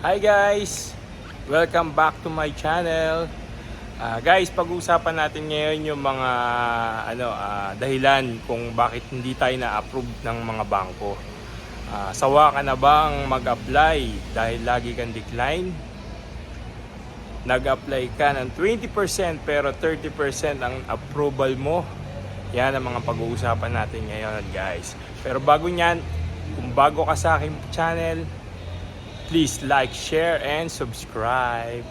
Hi guys! Welcome back to my channel. Guys, pag-uusapan natin ngayon yung mga dahilan kung bakit hindi tayo na-approve ng mga bangko. Sawa ka na bang mag-apply dahil lagi kang decline? Nag-apply ka ng 20% pero 30% ang approval mo. Yan ang mga pag-uusapan natin ngayon guys. Pero bago nyan, kung bago ka sa aking channel, please like, share, and subscribe.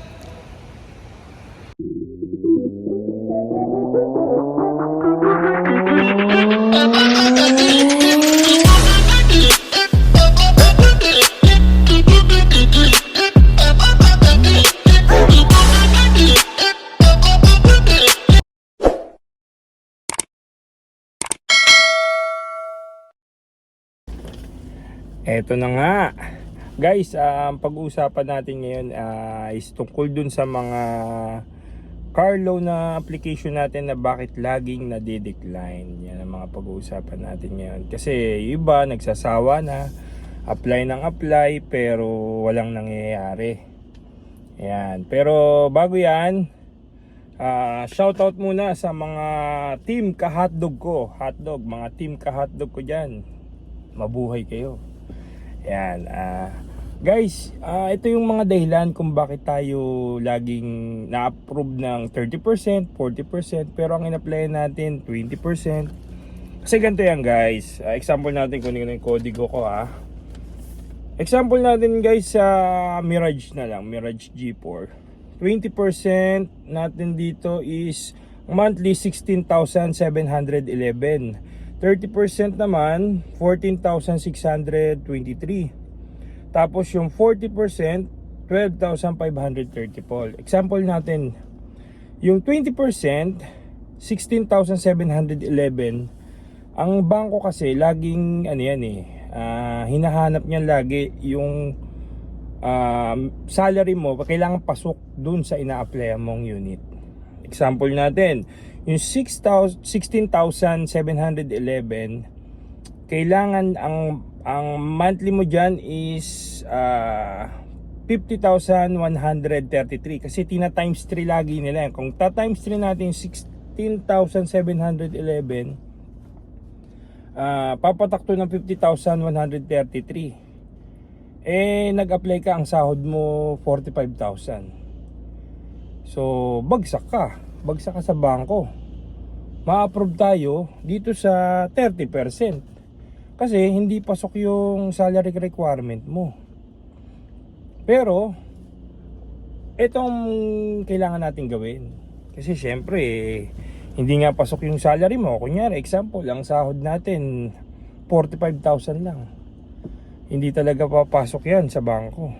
Eto na nga. Guys, ang pag-uusapan natin ngayon is tungkol dun sa mga car loan na application natin na bakit laging nade-decline. Yan ang mga pag-uusapan natin ngayon. Kasi yung iba nagsasawa na apply ng apply pero walang nangyayari. Yan. Pero bago yan, shoutout muna sa mga team ka-hotdog ko. Hotdog, mga team ka-hotdog ko dyan. Mabuhay kayo. Yan, guys, ito yung mga dahilan kung bakit tayo laging na-approve ng 30%, 40%, pero ang in-apply natin 20%. Kasi ganito yan guys, example natin kunin ko yung kodigo ko Example natin guys sa Mirage na lang, Mirage G4. 20% natin dito is monthly 16,711. 30% naman 14,623. Tapos yung 40% 12,534. Example natin, yung 20% 16,711. Ang bangko kasi laging hinahanap niya lagi yung salary mo, kailangan pasok dun sa ina-apply mong unit. Example natin, yung 16,711, kailangan ang monthly mo dyan is 50,133 kasi tina times 3 lagi nila. Kung ta times 3 natin 16,711, papatakto ng 50,133. Nag-apply ka, ang sahod mo 45,000. So bagsak ka sa bangko. Ma-approve tayo dito sa 30% kasi hindi pasok yung salary requirement mo. Pero itong kailangan natin gawin kasi syempre hindi nga pasok yung salary mo. Kunyari example, ang sahod natin 45,000 lang, hindi talaga papasok yan sa bangko.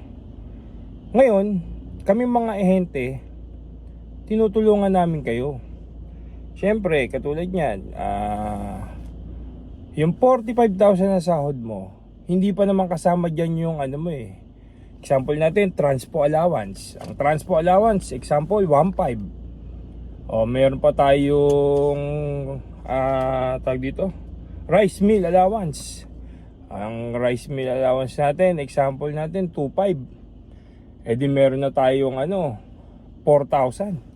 Ngayon kami mga ehente, tinutulungan namin kayo. Siyempre, katulad niyan, yung 45,000 na sahod mo, hindi pa naman kasama dyan yung example natin, transpo allowance. Ang transpo allowance, example, 1,500. Meron pa tayong rice meal allowance. Ang rice meal allowance natin, example natin, 2,500. Di meron na tayong 4,000.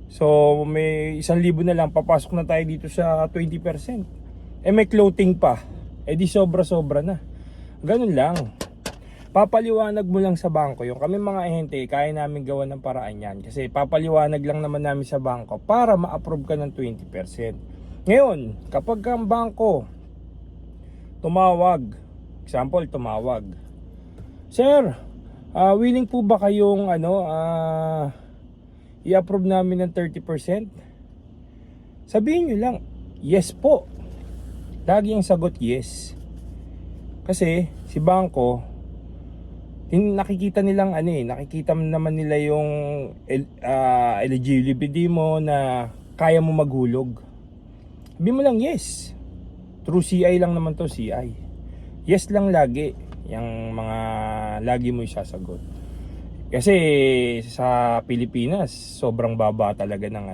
So may 1,000 na lang, papasok na tayo dito sa 20%. May clothing pa, di sobra-sobra na. Ganun lang. Papaliwanag mo lang sa bangko yung kami mga ahente, kaya namin gawa ng paraan yan. Kasi papaliwanag lang naman namin sa bangko para ma-approve ka ng 20%. Ngayon, kapag ang bangko tumawag, example, Sir, willing po ba kayong i-approve namin ng 30%? Sabihin nyo lang, yes po. Lagi ang sagot yes. Kasi si bangko, nakikita nilang nakikita naman nila yung eligibility mo na kaya mo maghulog. Sabihin mo lang yes. Through CI lang naman to, CI. Yes lang lagi. Yung mga lagi mo isasagot. Kasi sa Pilipinas, sobrang baba talaga ng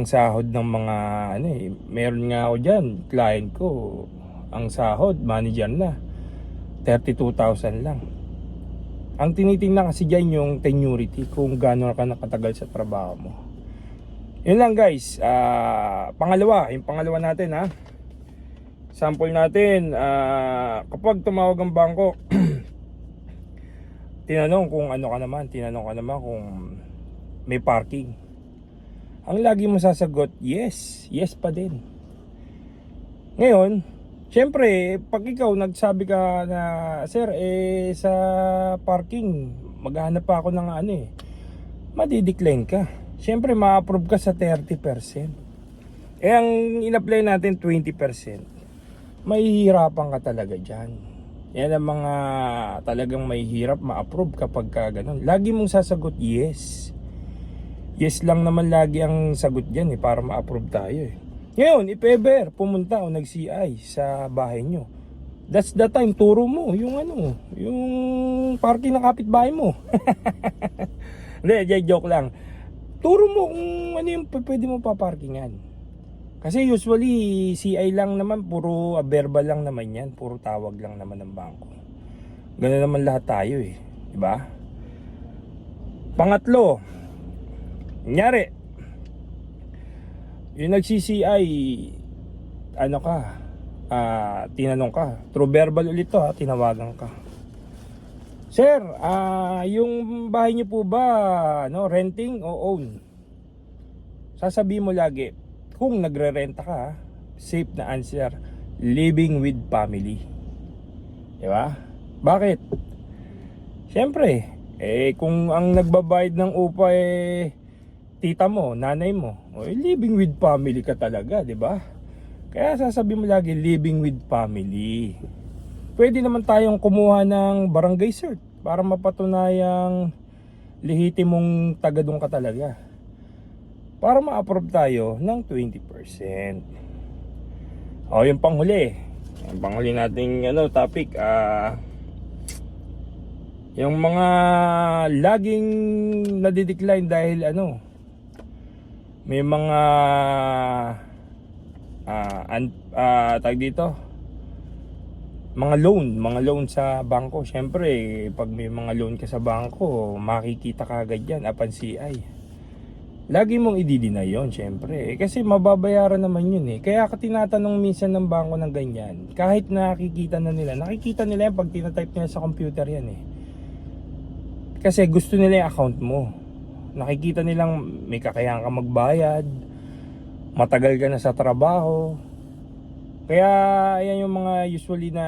sahod ng mga meron nga ako diyan, client ko, ang sahod manager na 32,000 lang. Ang tinitingnan kasi dyan yung tenurity, kung gaano ka nakatagal sa trabaho mo. Yun lang guys. Yung pangalawa natin ha. Sample natin, kapag tumawag ang bangko, tinanong ka naman kung may parking. Ang lagi mo sasagot, yes pa din. Ngayon, syempre, pag ikaw nagsabi ka na, sir, sa parking, maghahanap pa ako ng madidecline ka. Syempre, ma-approve ka sa 30%. Ang in-apply natin 20%. Mahihirapan ka talaga dyan. Yan ang mga talagang mahihirap ma-approve kapag ka ganun. Lagi mong sasagot yes. Yes lang naman lagi ang sagot dyan para ma-approve tayo Ngayon, if ever pumunta o nag-CI sa bahay nyo, that's the time, turo mo yung parking ng kapitbahay mo. Hindi, joke lang. Turo mo kung ano yung pwede mo paparkingan. Kasi usually CI lang naman, puro verbal lang naman yan, puro tawag lang naman ng bangko. Ganun naman lahat tayo diba? Pangatlo, kunyari, yung nag-CCI, tinanong ka, through verbal ulit to tinawagan ka. Sir, yung bahay niyo po ba renting o own? Sasabihin mo lagi, kung nagre-renta ka, safe na answer, living with family. Diba? Bakit? Siyempre, kung ang nagbabayad ng upa tita mo, nanay mo, living with family ka talaga, diba? Kaya sasabihin mo lagi, living with family. Pwede naman tayong kumuha ng barangay cert para mapatunayang lehitimong taga doon ka talaga. Para ma-approve tayo ng 20%. Yung panghuli. Yung panghuli nating topic. Yung mga laging nadidecline dahil may mga tag dito. Mga loan sa bangko. Syempre, pag may mga loan ka sa bangko, makikita ka agad yan upon CI. Lagi mong i-deny yun, syempre. Kasi mababayaran naman yun Kaya ka tinatanong minsan ng bangko ng ganyan. Kahit nakikita nila yan pag tinatype nila sa computer yan Kasi gusto nila yung account mo. Nakikita nilang may kakayahan ka magbayad, matagal ka na sa trabaho. Kaya yan yung mga usually na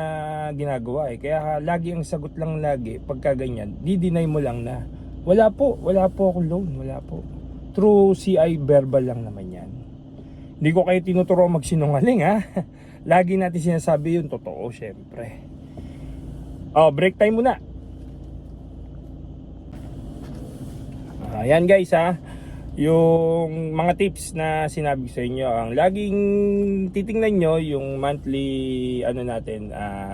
ginagawa Kaya lagi ang sagot lang lagi pagka ganyan, di-deny mo lang na wala po akong loan, wala po. True CI verbal lang naman yan. Hindi ko kayo tinuturo magsinungaling Lagi natin sinasabi yun, totoo syempre. Break time muna. Ayan guys yung mga tips na sinabi ko sa inyo, ang laging titingnan nyo yung monthly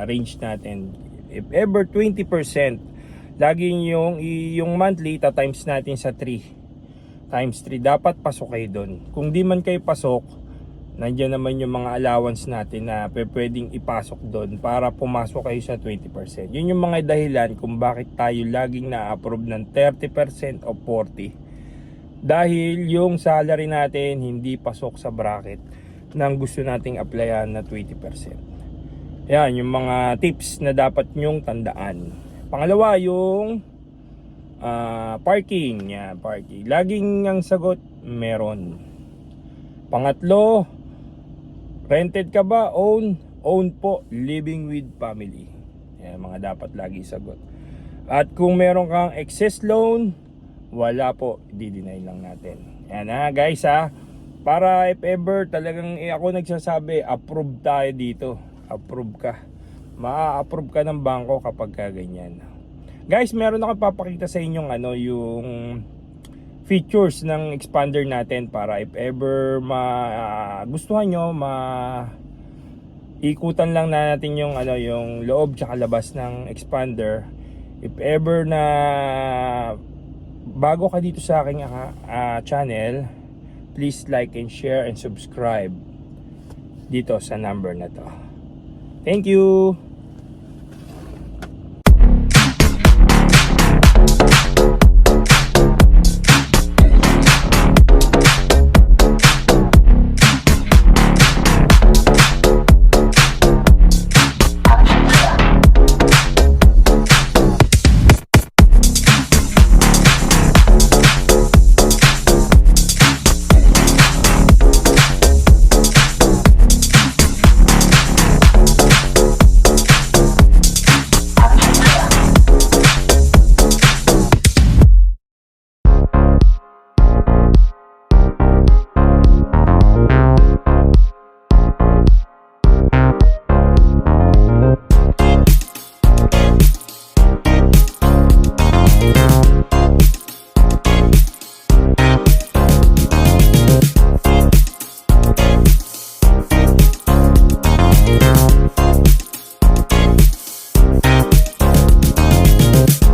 range natin. If ever 20%, laging yung monthly times natin sa 3 times 3, dapat pasok kayo doon. Kung di man kayo pasok, nandiyan naman yung mga allowance natin na pwedeng ipasok doon para pumasok kayo sa 20%. Yun yung mga dahilan kung bakit tayo laging na-approve ng 30% o 40%. Dahil yung salary natin hindi pasok sa bracket ng gusto nating applyan na 20%. Yan yung mga tips na dapat nyong tandaan. Pangalawa, yung parking. Parking. Laging ang sagot, meron. Pangatlo, rented ka ba? Own po, living with family. Yan mga dapat lagi sagot. At kung meron kang excess loan, wala po, di-deny lang natin. Yan guys para if ever talagang ako nagsasabi, approve tayo dito. Approve ka. Ma-approve ka ng bangko kapag ganyan. Guys, meron ako papakita sa inyong yung features ng expander natin para if ever gustuhan nyo, ikutan lang natin yung yung loob tsaka labas ng expander. If ever na bago ka dito sa aking channel, please like and share and subscribe dito sa number na to. Thank you. Bye.